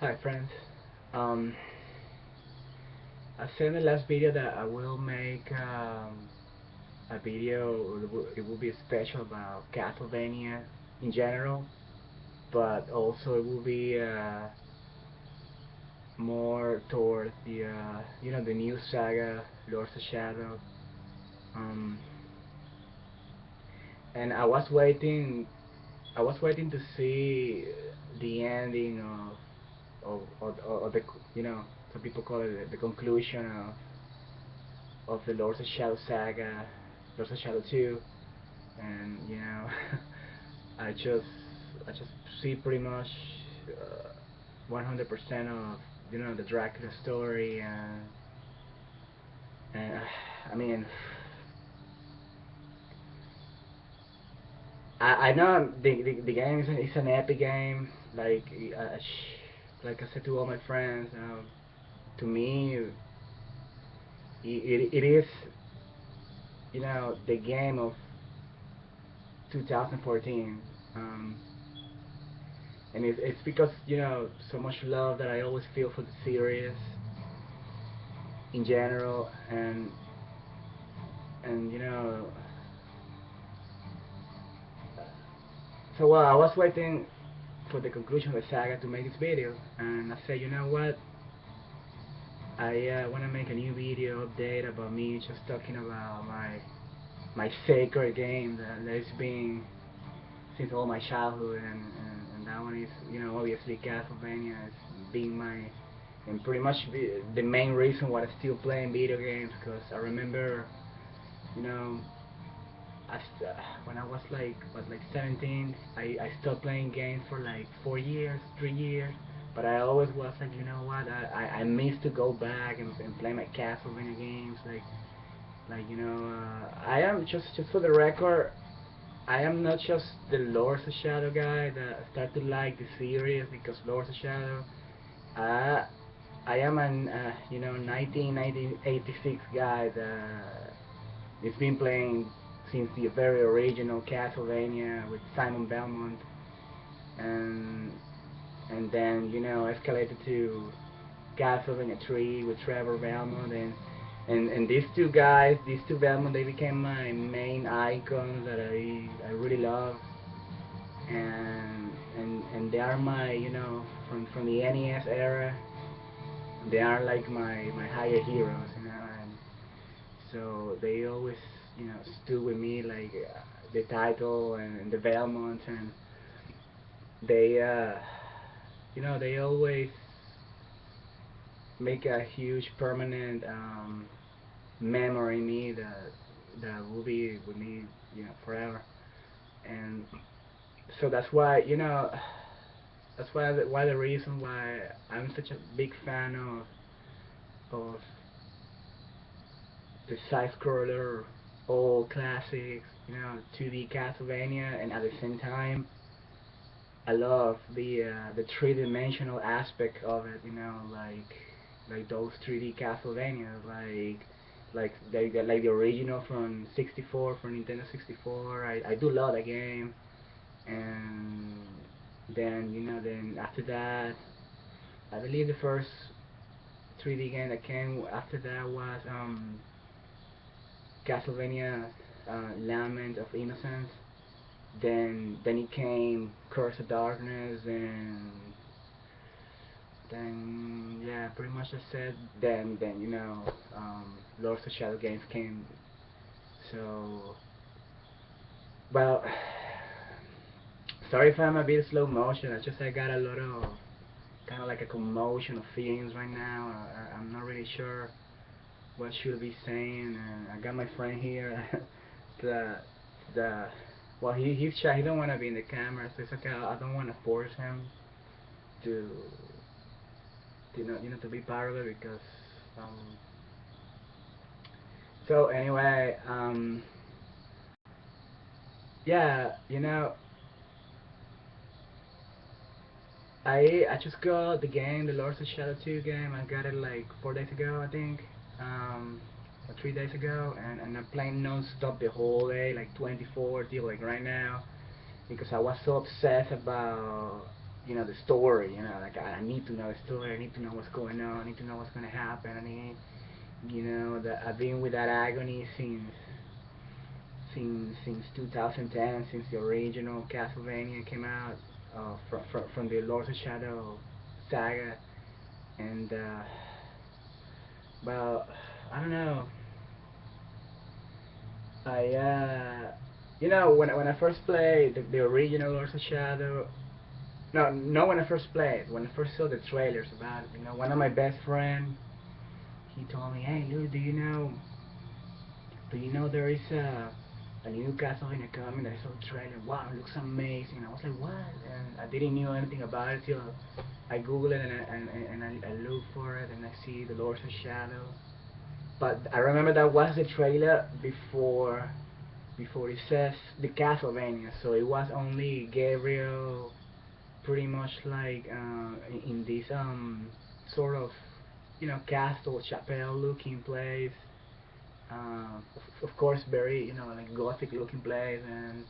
Hi friends. Um, I said in the last video that I will make a video. It will be special about Castlevania in general, but also it will be more towards the the new saga, Lords of Shadow. Um, and I was waiting to see the ending of the some people call it the conclusion of the Lords of Shadow saga, Lords of Shadow 2, and I just I just see pretty much 100% of the Dracula story, and I mean I know the game is an epic game, like I said to all my friends. To me, it is the game of 2014. Um, and it's because so much love that I always feel for the series in general, and so well, I was waiting for the conclusion of the saga to make this video, and I said, you know what, I want to make a new video update about me just talking about my sacred game that has been since all my childhood, and that one is obviously Castlevania is being my and pretty much the main reason why I'm still playing video games, because I remember you know I when I was like 17, I stopped playing games for like 4 years, 3 years, but I always was like, you know what, I miss to go back and play my Castlevania games, I am just for the record, I am not just the Lords of Shadow guy that started to like the series because Lords of Shadow. Uh, I am an 1986 guy that has been playing since the very original Castlevania with Simon Belmont, and then escalated to Castlevania 3 with Trevor Belmont, and these two guys, these two Belmont, they became my main icons that I really love, and they are my from the NES era. They are like my higher heroes, and so they always stood with me, like the title and the Belmont, and they they always make a huge permanent memory in me that will be with me forever. And so that's why why the reason why I'm such a big fan of the side scroller, old classics, 2D Castlevania, and at the same time I love the three-dimensional aspect of it, like those 3D Castlevania, like the original from 64, from Nintendo 64. I do love the game, and then then after that, I believe the first 3D game that came after that was Castlevania Lament of Innocence. Then it came Curse of Darkness, and then yeah, pretty much I said. Then Lords of Shadow games came. So well, sorry if I'm a bit slow motion. I got a lot of kind of like a commotion of feelings right now. I'm not really sure what should I be saying, and I got my friend here. the the well, he's shy. He don't want to be in the camera, so it's okay. I don't want to force him to to be part of it, because um so anyway, yeah, I just got the game, the Lords of Shadow 2 game. I got it like 4 days ago, I think, or 3 days ago, and I'm playing non-stop the whole day, like 24 till like right now, because I was so obsessed about the story. Like I need to know the story. I need to know what's going on. I need to know what's going to happen. I need, that I've been with that agony since 2010, since the original Castlevania came out, from the Lords of Shadow saga, and well, I don't know. I when I first played the original Lords of Shadow. No, not when I first played. When I first saw the trailers about it, one of my best friends, he told me, "Hey, Lou, do you know there is a new Castlevania coming? I saw the trailer. Wow, it looks amazing." I was like, "What?" And I didn't know anything about it till I Google it, and I look for it, and I see the Lords of Shadow. But I remember that was the trailer before it says the Castlevania, so it was only Gabriel, pretty much like in this sort of castle chapel looking place, of course very like gothic looking place, and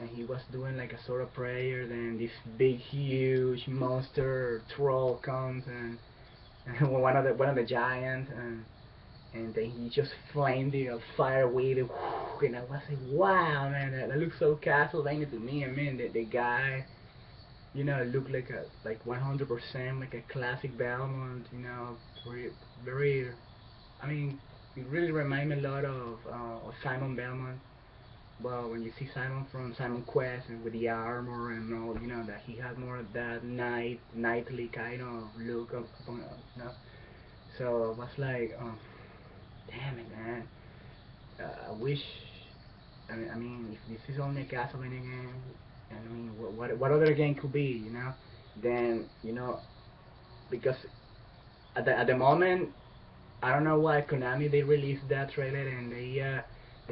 he was doing like a sort of prayer. Then this big huge monster troll comes, and one of the giants, and then he just flamed the fire with it, and I was like, wow, man, that looks so Castlevania to me. I mean, the guy, looked like 100% like a classic Belmont, very, very. I mean, it really reminded me a lot of Simon Belmont. Well, when you see Simon from Simon Quest and with the armor and all, that he had more of that knightly kind of look upon, So I was like, damn it, man. I wish. I mean, if this is only a Castlevania game, and I mean, what other game could be, Then because at the moment, I don't know why Konami they released that trailer, and they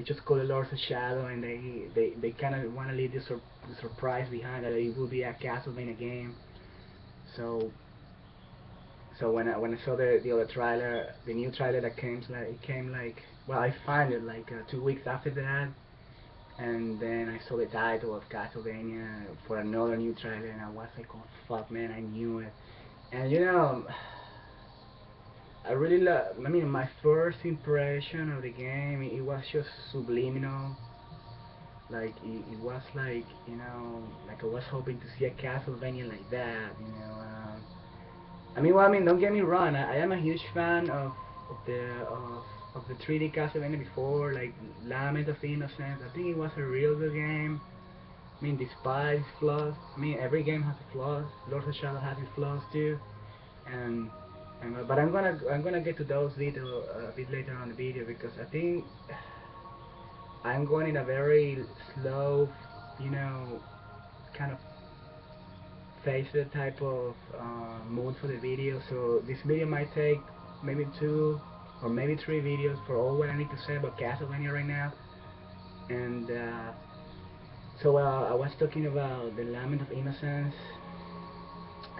just call it Lords of Shadow, and they kind of want to leave the surprise behind that it will be a Castlevania game. So when I saw the other trailer, the new trailer that came like, well, I found it like 2 weeks after that, and then I saw the title of Castlevania for another new trailer, and I was like, oh fuck, man, I knew it. And I really love. I mean, my first impression of the game, it was just subliminal. Like it was like, like I was hoping to see a Castlevania like that. I mean, don't get me wrong. I am a huge fan of the of of the 3D Castlevania before, like Lament of Innocence. I think it was a real good game. I mean, despite its flaws, I mean, every game has its flaws. Lord of Shadow has its flaws too, and but I'm gonna get to those details a bit later on the video, because I think I'm going in a very slow, you know, kind of face type of mood for the video. So this video might take maybe 2 or maybe 3 videos for all what I need to say about Castlevania right now. And I was talking about the Lament of Innocence,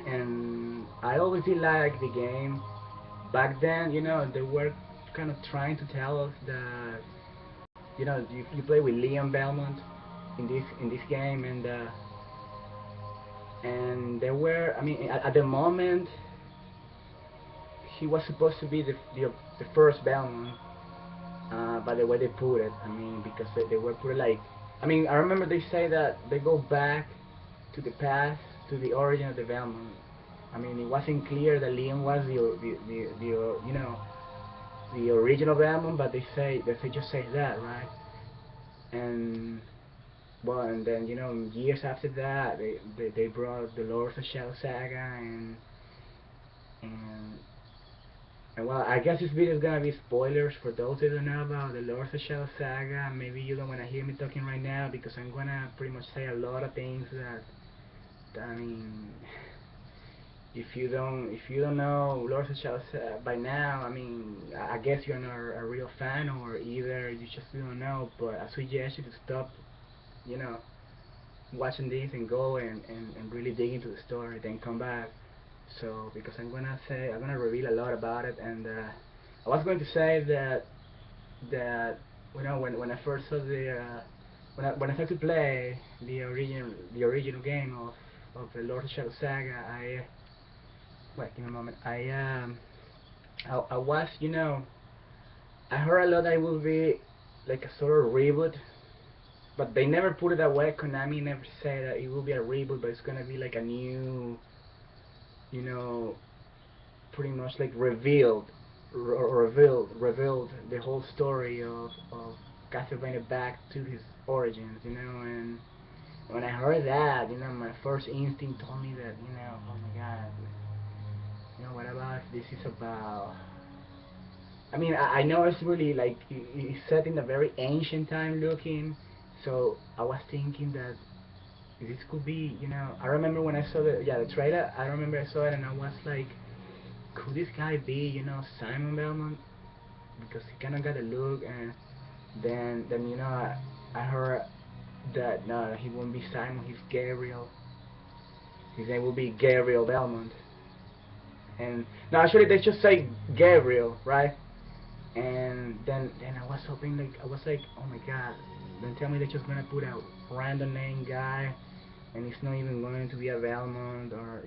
and I always did like the game. Back then, they were kind of trying to tell us that you play with Leon Belmont in this game, and there were, I mean, at the moment he was supposed to be the first Belmont, by the way they put it. I mean, because they were put like, I mean, I remember they say that they go back to the past, to the origin of the Belmont. I mean, it wasn't clear that Leon was the original Belmont, but they just say that, right? And well, and then years after that, they brought the Lords of Shadow saga, and well, I guess this video is gonna be spoilers for those that don't know about the Lords of Shadow saga. Maybe you don't wanna hear me talking right now, because I'm gonna pretty much say a lot of things that I mean, if you don't know Lords of Shadow by now, I mean, I guess you're not a real fan, or either you just don't know. But I suggest you to stop, you know, watching this and go and really dig into the story, then come back. So because I'm gonna reveal a lot about it, and I was going to say that when I first saw the when I started to play the original game the Lord of Shadow saga, wait, give me a moment. I was, I heard a lot that it will be like a sort of reboot, but they never put it that way. Konami never said that it will be a reboot, but it's gonna be like a new, you know, pretty much like revealed the whole story of Castlevania back to his origins, and when I heard that, my first instinct told me that, oh my god, what about if this is about, I mean, I know it's really like it's set in a very ancient time looking, so I was thinking that this could be, I remember when I saw the trailer, I remember I saw it and I was like, could this guy be, Simon Belmont? Because he kind of got a look, and then I heard that no, he won't be Simon, he's Gabriel. His name will be Gabriel Belmont. And no, actually they just say Gabriel, right? And then I was hoping, like, I was like, oh my god, don't tell me they're just gonna put a random name guy and it's not even going to be a Belmont, or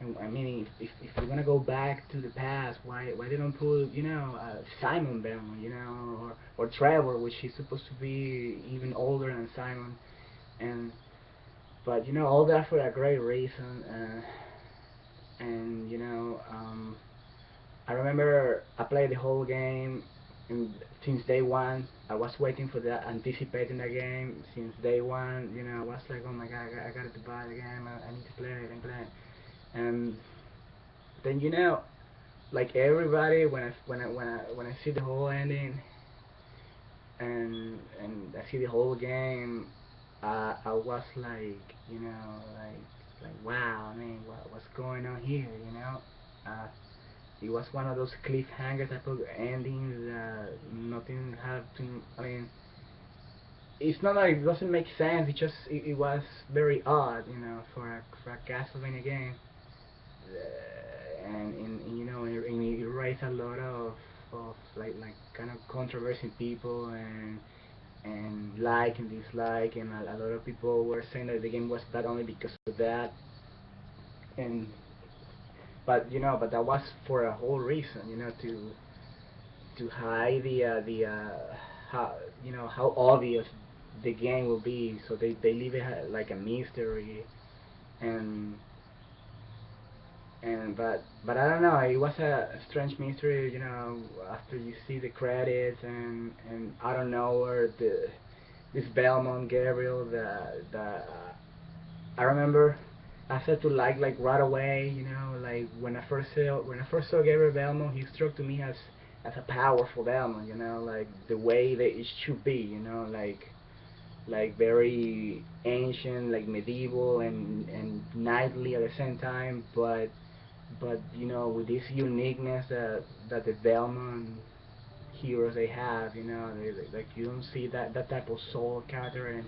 and I mean, if we're gonna go back to the past, why they don't put, Simon Belmont, or Trevor, which is supposed to be even older than Simon, and but all that for a great reason, and I remember I played the whole game, and since day one I was waiting for that, anticipating the game since day one. I was like, oh my god, I got to buy the game. I need to play it and play it. And then like everybody, when I see the whole ending and I see the whole game, I was like, like wow, I mean, what's going on here, uh, it was one of those cliffhanger type of endings that nothing had to, I mean, it's not like it doesn't make sense, it was very odd, for a Castlevania game. And it raised a lot of like kind of controversy people, and like and dislike, and a lot of people were saying that the game was bad only because of that, and but that was for a whole reason, to hide how how obvious the game will be, so they leave it like a mystery, and but I don't know. It was a strange mystery, After you see the credits, and I don't know where this Belmont Gabriel, the I remember I started to like right away, like when I first saw Gabriel Belmont, he struck to me as a powerful Belmont, like the way that it should be, like very ancient, like medieval and knightly at the same time, but with this uniqueness that the Belmont heroes they have, like you don't see that type of soul character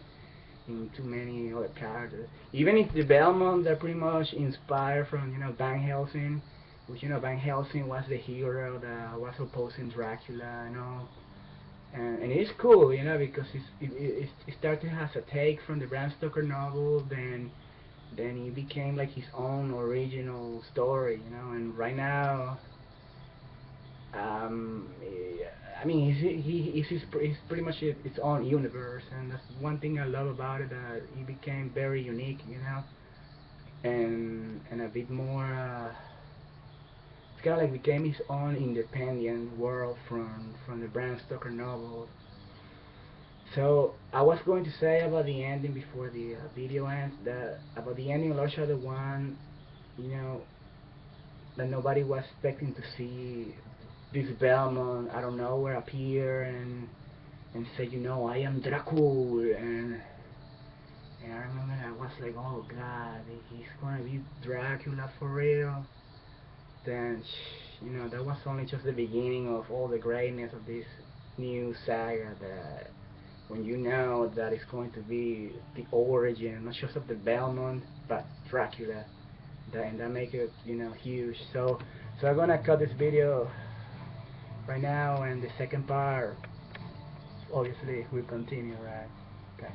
in too many other characters. Even if the Belmont, they're pretty much inspired from Van Helsing, which Van Helsing was the hero that was opposing Dracula, and it's cool, because it started as a take from the Bram Stoker novel, then it became like his own original story, and right now, I mean, he's pretty much its own universe, and that's one thing I love about it, that it became very unique, and a bit more, it's kind of like became his own independent world from the Bram Stoker novel. So I was going to say about the ending before the video ends, that about the ending of Lord Shadow 1, you know, that nobody was expecting to see this Belmont out of nowhere appear and say, I am Dracul, and I remember I was like, oh god, he's gonna be Dracula for real. Then, that was only just the beginning of all the greatness of this new saga, that when you know that it's going to be the origin, not just of the Belmont, but Dracula, and that make it, huge. So I'm gonna cut this video right now, and the second part, obviously, will continue, right? Okay.